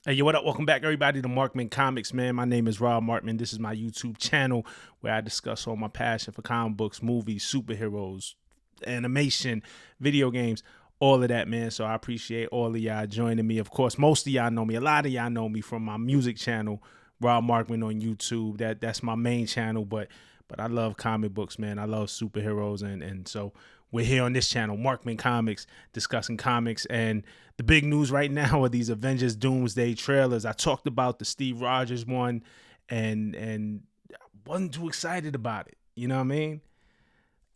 Hey, yo, what up? Welcome back, everybody, to Markman Comics, man. My name is Rob Markman. This is my YouTube channel where I discuss all my passion for comic books, movies, superheroes, animation, video games, all of that, man. So I appreciate all of y'all joining me. Of course, most of y'all know me. A lot of y'all know me from my music channel, Rob Markman on YouTube. That's my main channel, but I love comic books, man. I love superheroes, and so we're here on this channel, Markman Comics, discussing comics. And the big news right now are these Avengers Doomsday trailers. I talked about the Steve Rogers one, and wasn't too excited about it. You know what I mean?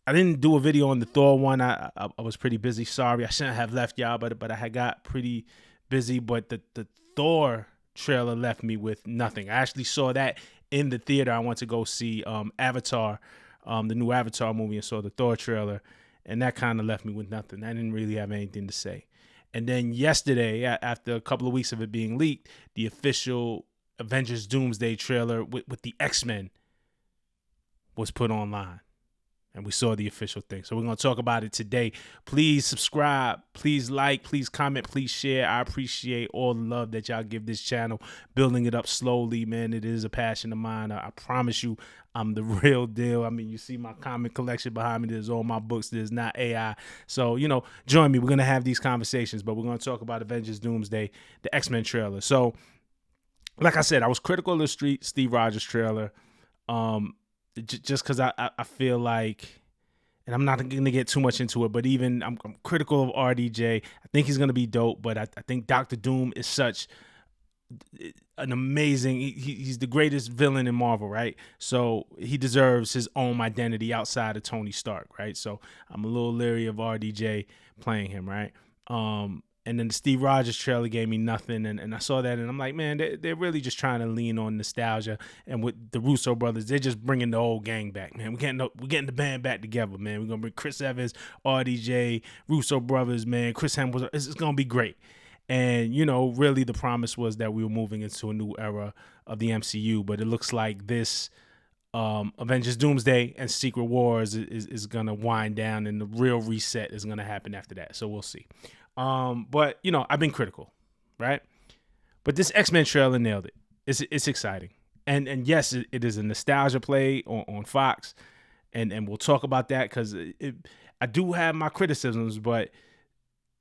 I didn't do a video on the Thor one. I was pretty busy. Sorry, I shouldn't have left y'all, but I had got pretty busy. But the Thor trailer left me with nothing. I actually saw that in the theater. I went to go see Avatar, the new Avatar movie, and saw the Thor trailer, and that kind of left me with nothing. I didn't really have anything to say. And then yesterday, after a couple of weeks of it being leaked, the official Avengers Doomsday trailer with the X-Men was put online. And we saw the official thing. So we're going to talk about it today. Please subscribe. Please like. Please comment. Please share. I appreciate all the love that y'all give this channel. Building it up slowly, man. It is a passion of mine. I promise you, I'm the real deal. I mean, you see my comic collection behind me. There's all my books. There's not AI. So, join me. We're going to have these conversations. But we're going to talk about Avengers Doomsday, the X-Men trailer. So, like I said, I was critical of the Steve Rogers trailer. Just because I feel like, and I'm not going to get too much into it, but even I'm critical of RDJ. I think he's going to be dope, but I think Doctor Doom is such an amazing, he's the greatest villain in Marvel, right? So he deserves his own identity outside of Tony Stark, right? So I'm a little leery of RDJ playing him, right? And then the Steve Rogers trailer gave me nothing. And I saw that and I'm like, man, they're really just trying to lean on nostalgia. And with the Russo brothers, they're just bringing the old gang back, man. We're getting the band back together, man. We're going to bring Chris Evans, RDJ, Russo brothers, man. Chris Hemsworth. It's going to be great. And, really the promise was that we were moving into a new era of the MCU. But it looks like this Avengers Doomsday and Secret Wars is going to wind down, and the real reset is going to happen after that. So we'll see. But I've been critical, right? But this X-Men trailer nailed it. It's exciting, and yes, it is a nostalgia play on Fox, and we'll talk about that because I do have my criticisms, but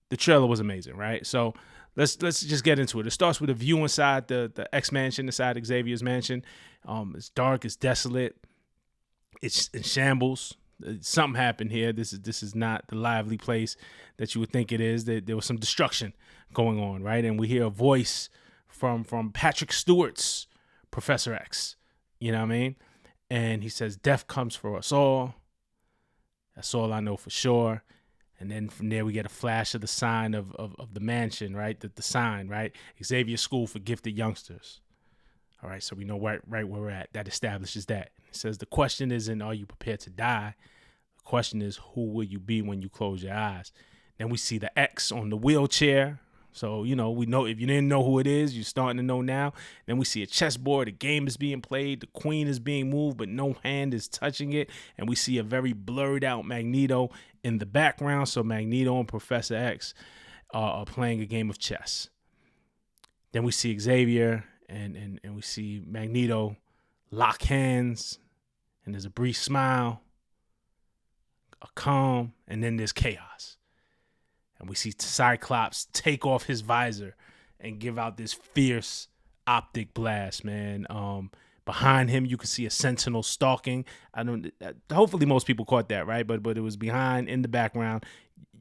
the trailer was amazing, right? So let's just get into it. It starts with a view inside the X mansion, inside Xavier's mansion. It's dark, it's desolate, it's in shambles. Something happened here. This is not the lively place that you would think it is. There was some destruction going on, right? And we hear a voice from Patrick Stewart's Professor X. You know what I mean? And he says, "Death comes for us all. That's all I know for sure." And then from there we get a flash of the sign of the mansion, right? The sign, right? Xavier School for Gifted Youngsters. All right, so we know right where we're at. That establishes that. It says the question isn't, are you prepared to die? The question is, who will you be when you close your eyes? Then we see the X on the wheelchair. So, we know if you didn't know who it is, you're starting to know now. Then we see a chessboard. A game is being played. The queen is being moved, but no hand is touching it. And we see a very blurred out Magneto in the background. So Magneto and Professor X are playing a game of chess. Then we see Xavier and we see Magneto lock hands, and there's a brief smile, a calm, and then there's chaos. And we see Cyclops take off his visor and give out this fierce optic blast, man. Behind him, you can see a sentinel stalking. Hopefully most people caught that, right? But it was behind, in the background.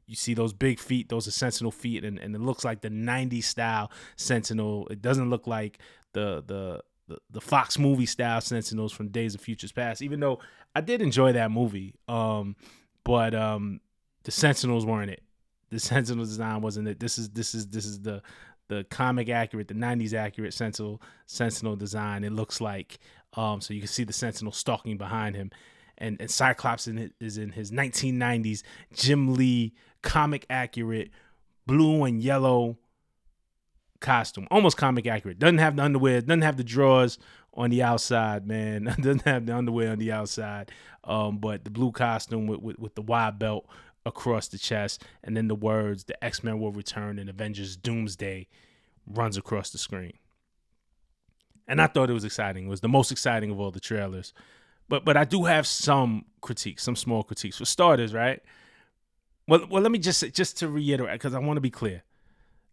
You see those big feet, those are Sentinel feet, and it looks like the 90s style Sentinel. It doesn't look like the Fox movie style Sentinels from Days of Futures Past, even though I did enjoy that movie. But the Sentinels weren't it. The Sentinel design wasn't it. This is the comic accurate, the 90s accurate Sentinel design. It looks like so you can see the Sentinel stalking behind him. And Cyclops is in his 1990s Jim Lee comic accurate blue and yellow costume, almost comic accurate. Doesn't have the underwear, doesn't have the drawers on the outside, man. Doesn't have the underwear on the outside, but the blue costume with the wide belt across the chest, and then the words, "The X-Men will return in Avengers Doomsday runs across the screen. And I thought it was exciting. It was the most exciting of all the trailers. But I do have some critiques, some small critiques. For starters, right? Well, let me just to reiterate, because I want to be clear.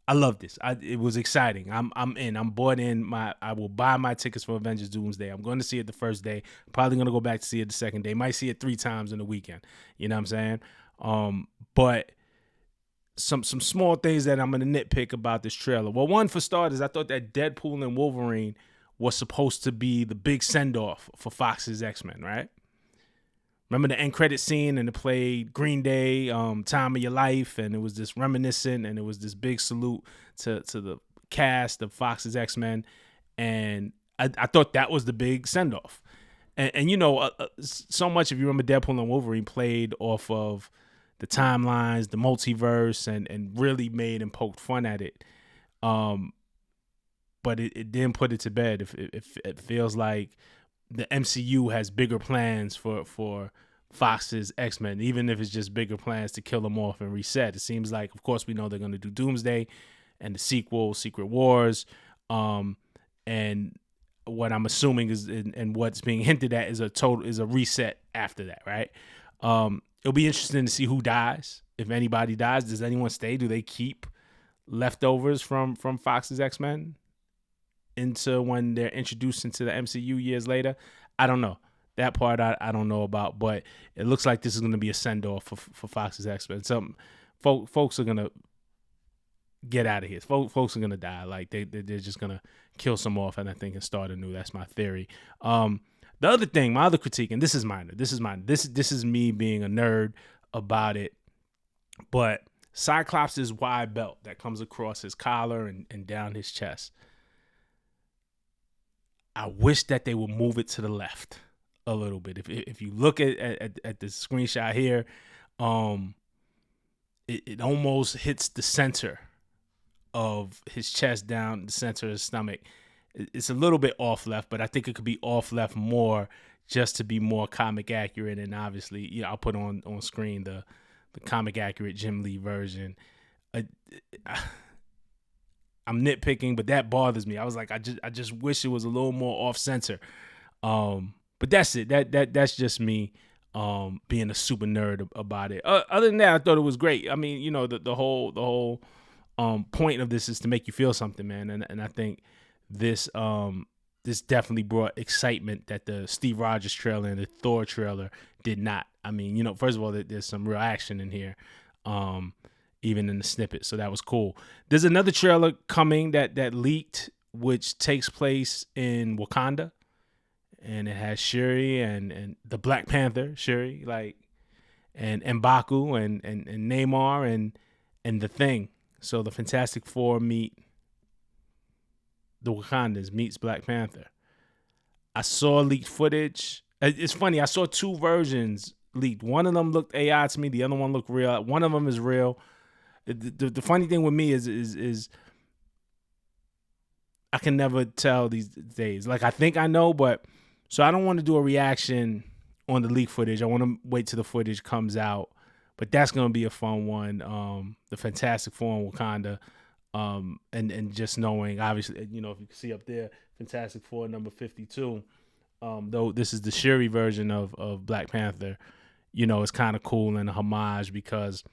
I love this. It was exciting. I'm in. I'm bought in. I will buy my tickets for Avengers Doomsday. I'm going to see it the first day. Probably going to go back to see it the second day. Might see it 3 times in the weekend. You know what I'm saying? But some small things that I'm going to nitpick about this trailer. Well, one, for starters, I thought that Deadpool and Wolverine was supposed to be the big send-off for Fox's X-Men, right? Remember the end credit scene, and it played Green Day, Time of Your Life, and it was this reminiscent, and it was this big salute to the cast of Fox's X-Men, and I thought that was the big send-off. And you know, so much, if you remember, Deadpool and Wolverine played off of the timelines, the multiverse, and really made and poked fun at it. But it didn't put it to bed. It feels like the MCU has bigger plans for Fox's X-Men, even if it's just bigger plans to kill them off and reset. It seems like, of course, we know they're going to do Doomsday and the sequel, Secret Wars. And what I'm assuming is, and what's being hinted at, is a reset after that, right? It'll be interesting to see who dies. If anybody dies, does anyone stay? Do they keep leftovers from Fox's X-Men into when they're introduced into the MCU years later? I don't know. That part I don't know about, but it looks like this is going to be a send-off for Fox's X-Men. Some folks are going to get out of here. Folks are going to die. Like, they're just going to kill some off, and I think, and start anew. That's my theory. The other thing, my other critique, and this is minor. This is me being a nerd about it, but Cyclops' wide belt that comes across his collar and down his chest, I wish that they would move it to the left a little bit. If you look at the screenshot here, it almost hits the center of his chest, down the center of his stomach. It's a little bit off left, but I think it could be off left more, just to be more comic accurate. And obviously, you know, I'll put on screen the comic accurate Jim Lee version. I'm nitpicking, but that bothers me. I was like, I just wish it was a little more off center. But that's it. That's just me being a super nerd about it. Other than that, I thought it was great. I mean, you know, the whole point of this is to make you feel something, man. And I think this definitely brought excitement that the Steve Rogers trailer and the Thor trailer did not. I mean, you know, first of all, there's some real action in here. Even in the snippet. So that was cool. There's another trailer coming that leaked, which takes place in Wakanda. And it has Shuri and the Black Panther, Shuri, like, and M'Baku and Namor and the Thing. So the Fantastic Four meet the Wakandans, meets Black Panther. I saw leaked footage. It's funny, I saw 2 versions leaked. One of them looked AI to me, the other one looked real. One of them is real. The funny thing with me is I can never tell these days. Like, I think I know, but so I don't want to do a reaction on the leak footage. I want to wait till the footage comes out. But that's gonna be a fun one. The Fantastic Four in Wakanda, and just knowing, obviously, you know, if you can see up there, Fantastic Four number 52. Though this is the Shuri version of Black Panther, you know, it's kind of cool and a homage because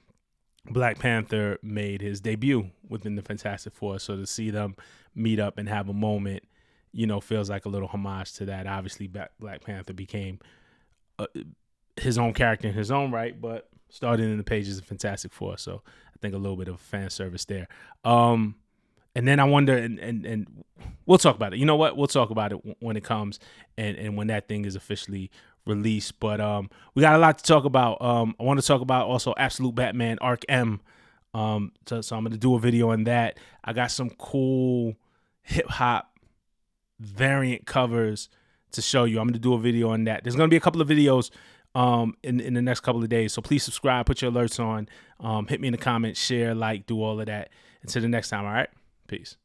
Black Panther made his debut within the Fantastic Four. So to see them meet up and have a moment, you know, feels like a little homage to that. Obviously, Black Panther became his own character in his own right, but started in the pages of Fantastic Four. So I think a little bit of fan service there. And then I wonder, and we'll talk about it. You know what? We'll talk about it when it comes and when that thing is officially released. But we got a lot to talk about. I want to talk about also Absolute Batman Arc M. So I'm going to do a video on that. I got some cool hip hop variant covers to show you. I'm going to do a video on that. There's going to be a couple of videos in the next couple of days. So please subscribe, put your alerts on, hit me in the comments, share, like, do all of that. Until the next time, all right? Peace.